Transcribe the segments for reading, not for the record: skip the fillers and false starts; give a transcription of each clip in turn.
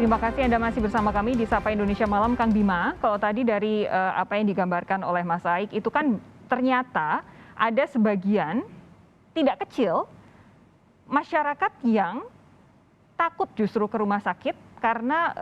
Terima kasih Anda masih bersama kami di Sapa Indonesia Malam, Kang Bima. Kalau tadi dari apa yang digambarkan oleh Mas Aik, itu kan ternyata ada sebagian tidak kecil masyarakat yang takut justru ke rumah sakit karena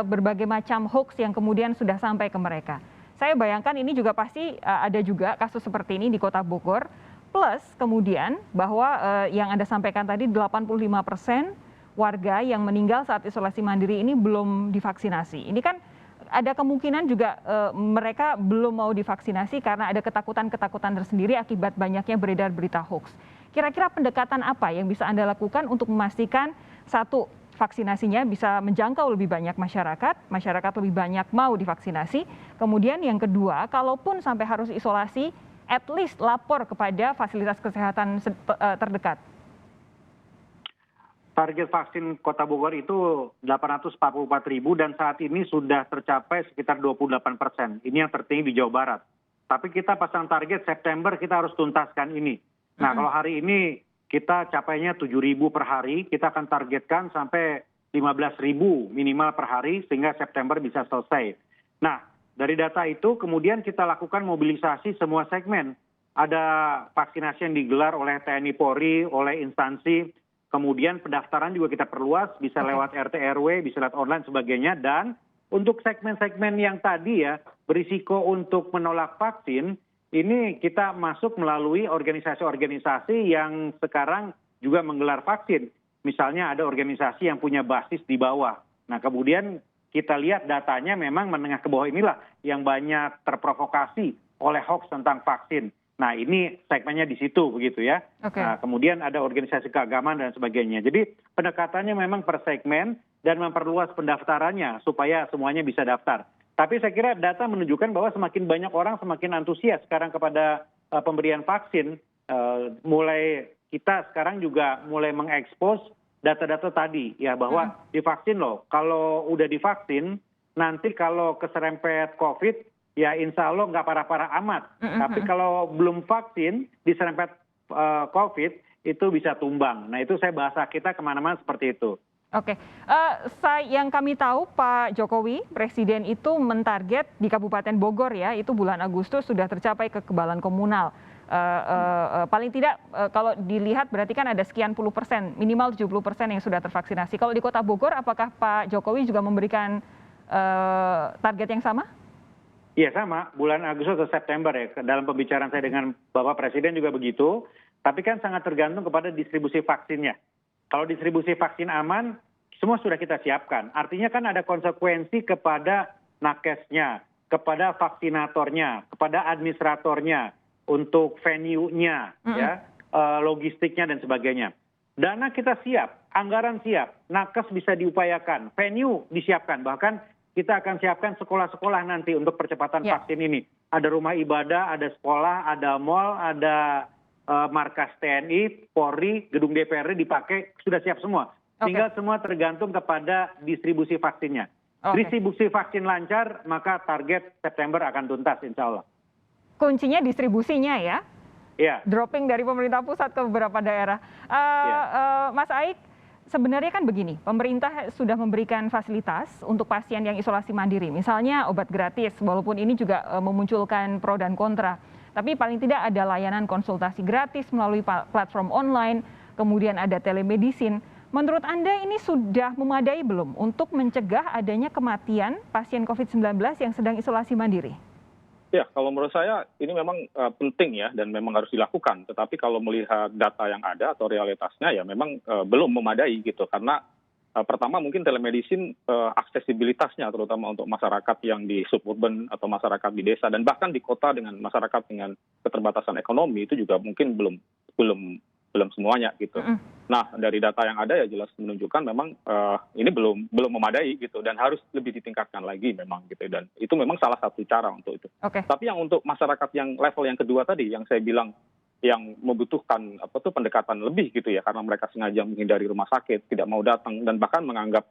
berbagai macam hoax yang kemudian sudah sampai ke mereka. Saya bayangkan ini juga pasti ada juga kasus seperti ini di Kota Bogor. Plus kemudian bahwa yang Anda sampaikan tadi 85% warga yang meninggal saat isolasi mandiri ini belum divaksinasi. Ini kan ada kemungkinan juga mereka belum mau divaksinasi karena ada ketakutan-ketakutan tersendiri akibat banyaknya beredar berita hoax. Kira-kira pendekatan apa yang bisa Anda lakukan untuk memastikan satu, vaksinasinya bisa menjangkau lebih banyak masyarakat lebih banyak mau divaksinasi. Kemudian yang kedua, kalaupun sampai harus isolasi, at least lapor kepada fasilitas kesehatan terdekat. Target vaksin Kota Bogor itu 844.000 dan saat ini sudah tercapai sekitar 28%. Ini yang tertinggi di Jawa Barat. Tapi kita pasang target September kita harus tuntaskan ini. Nah, kalau hari ini kita capainya 7.000 per hari, kita akan targetkan sampai 15.000 minimal per hari sehingga September bisa selesai. Nah, dari data itu kemudian kita lakukan mobilisasi semua segmen. Ada vaksinasi yang digelar oleh TNI Polri, oleh instansi. Kemudian pendaftaran juga kita perluas, bisa lewat RT RW, bisa lewat online sebagainya. Dan untuk segmen-segmen yang tadi ya berisiko untuk menolak vaksin, ini kita masuk melalui organisasi-organisasi yang sekarang juga menggelar vaksin. Misalnya ada organisasi yang punya basis di bawah. Nah kemudian kita lihat datanya memang menengah ke bawah inilah yang banyak terprovokasi oleh hoax tentang vaksin. Nah ini segmennya di situ begitu ya. Nah, kemudian ada organisasi keagamaan dan sebagainya. Jadi pendekatannya memang per segmen dan memperluas pendaftarannya supaya semuanya bisa daftar. Tapi saya kira data menunjukkan bahwa semakin banyak orang semakin antusias sekarang kepada pemberian vaksin. Mulai kita sekarang juga mulai mengekspos data-data tadi ya bahwa divaksin loh. Kalau udah divaksin nanti kalau keserempet COVID ya insya Allah nggak parah-parah amat. Tapi kalau belum vaksin diserempet COVID itu bisa tumbang. Nah itu saya bahasa kita kemana-mana seperti itu. Oke, yang kami tahu Pak Jokowi, Presiden itu mentarget di Kabupaten Bogor ya, itu bulan Agustus sudah tercapai kekebalan komunal. Paling tidak kalau dilihat berarti kan ada sekian puluh persen, minimal 70% yang sudah tervaksinasi. Kalau di Kota Bogor, apakah Pak Jokowi juga memberikan target yang sama? Iya sama, bulan Agustus atau September ya. Dalam pembicaraan saya dengan Bapak Presiden juga begitu. Tapi kan sangat tergantung kepada distribusi vaksinnya. Kalau distribusi vaksin aman, semua sudah kita siapkan. Artinya kan ada konsekuensi kepada nakesnya, kepada vaksinatornya, kepada administratornya, untuk venue-nya, ya, logistiknya dan sebagainya. Dana kita siap, anggaran siap, nakes bisa diupayakan, venue disiapkan, bahkan kita akan siapkan sekolah-sekolah nanti untuk percepatan vaksin ini. Ada rumah ibadah, ada sekolah, ada mal, ada markas TNI, Polri, gedung DPRD dipakai, sudah siap semua. Tinggal semua tergantung kepada distribusi vaksinnya. Distribusi vaksin lancar, maka target September akan tuntas insya Allah. Kuncinya distribusinya ya? Iya. Dropping dari pemerintah pusat ke beberapa daerah. Mas Aik, sebenarnya kan begini, pemerintah sudah memberikan fasilitas untuk pasien yang isolasi mandiri. Misalnya obat gratis, walaupun ini juga memunculkan pro dan kontra. Tapi paling tidak ada layanan konsultasi gratis melalui platform online, kemudian ada telemedicine. Menurut Anda ini sudah memadai belum untuk mencegah adanya kematian pasien COVID-19 yang sedang isolasi mandiri? Ya, kalau menurut saya ini memang penting ya dan memang harus dilakukan. Tetapi kalau melihat data yang ada atau realitasnya ya memang belum memadai gitu. Karena pertama mungkin telemedicine aksesibilitasnya terutama untuk masyarakat yang di suburban atau masyarakat di desa dan bahkan di kota dengan masyarakat dengan keterbatasan ekonomi itu juga mungkin belum semuanya gitu. Nah dari data yang ada ya jelas menunjukkan memang ini belum memadai gitu dan harus lebih ditingkatkan lagi memang gitu dan itu memang salah satu cara untuk itu. Tapi yang untuk masyarakat yang level yang kedua tadi yang saya bilang yang membutuhkan pendekatan lebih gitu ya karena mereka sengaja menghindari rumah sakit, tidak mau datang dan bahkan menganggap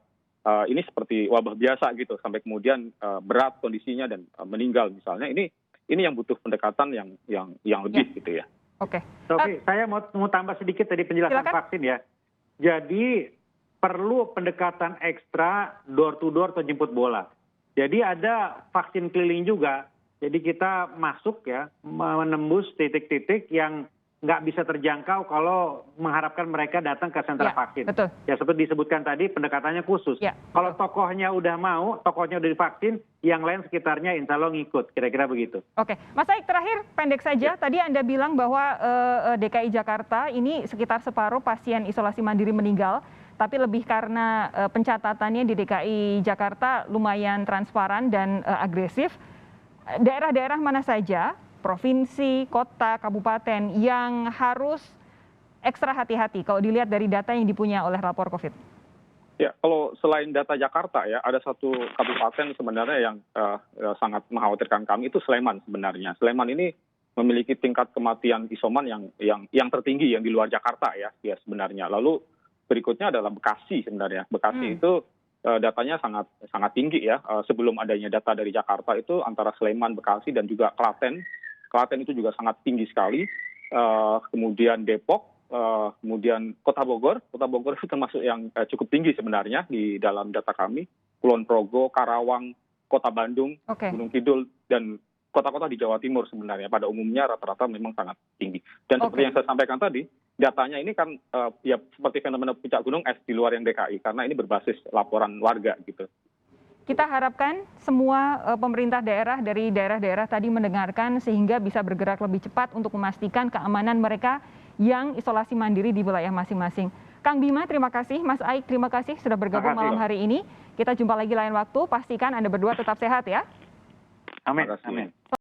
ini seperti wabah biasa gitu sampai kemudian berat kondisinya dan meninggal misalnya ini yang butuh pendekatan yang lebih gitu ya. Oke, saya mau tambah sedikit tadi penjelasan vaksin ya. Jadi perlu pendekatan ekstra door to door atau jemput bola. Jadi ada vaksin keliling juga. Jadi kita masuk ya, menembus titik-titik yang nggak bisa terjangkau kalau mengharapkan mereka datang ke sentra vaksin. Betul. Ya seperti disebutkan tadi, pendekatannya khusus. Ya. Kalau tokohnya udah mau, tokohnya udah divaksin, yang lain sekitarnya insya Allah ngikut. Kira-kira begitu. Oke, Mas Aik terakhir pendek saja. Tadi Anda bilang bahwa DKI Jakarta ini sekitar separuh pasien isolasi mandiri meninggal, tapi lebih karena pencatatannya di DKI Jakarta lumayan transparan dan agresif. Daerah-daerah mana saja, provinsi, kota, kabupaten yang harus ekstra hati-hati kalau dilihat dari data yang dipunya oleh lapor COVID? Ya, kalau selain data Jakarta ya, ada satu kabupaten sebenarnya yang sangat mengkhawatirkan kami, itu Sleman sebenarnya. Sleman ini memiliki tingkat kematian isoman yang tertinggi yang di luar Jakarta ya sebenarnya. Lalu berikutnya adalah Bekasi sebenarnya. Bekasi itu datanya sangat tinggi ya. Sebelum adanya data dari Jakarta itu antara Sleman, Bekasi dan juga Klaten. Klaten itu juga sangat tinggi sekali. Kemudian Depok, kemudian Kota Bogor itu termasuk yang cukup tinggi sebenarnya di dalam data kami. Kulon Progo, Karawang, Kota Bandung, Gunung Kidul dan kota-kota di Jawa Timur sebenarnya pada umumnya rata-rata memang sangat tinggi. Dan seperti yang saya sampaikan tadi, datanya ini kan ya seperti fenomena puncak gunung es di luar yang DKI karena ini berbasis laporan warga gitu. Kita harapkan semua pemerintah daerah dari daerah-daerah tadi mendengarkan sehingga bisa bergerak lebih cepat untuk memastikan keamanan mereka yang isolasi mandiri di wilayah masing-masing. Kang Bima, terima kasih. Mas Aik, terima kasih sudah bergabung malam hari ini. Kita jumpa lagi lain waktu. Pastikan Anda berdua tetap sehat ya. Amin.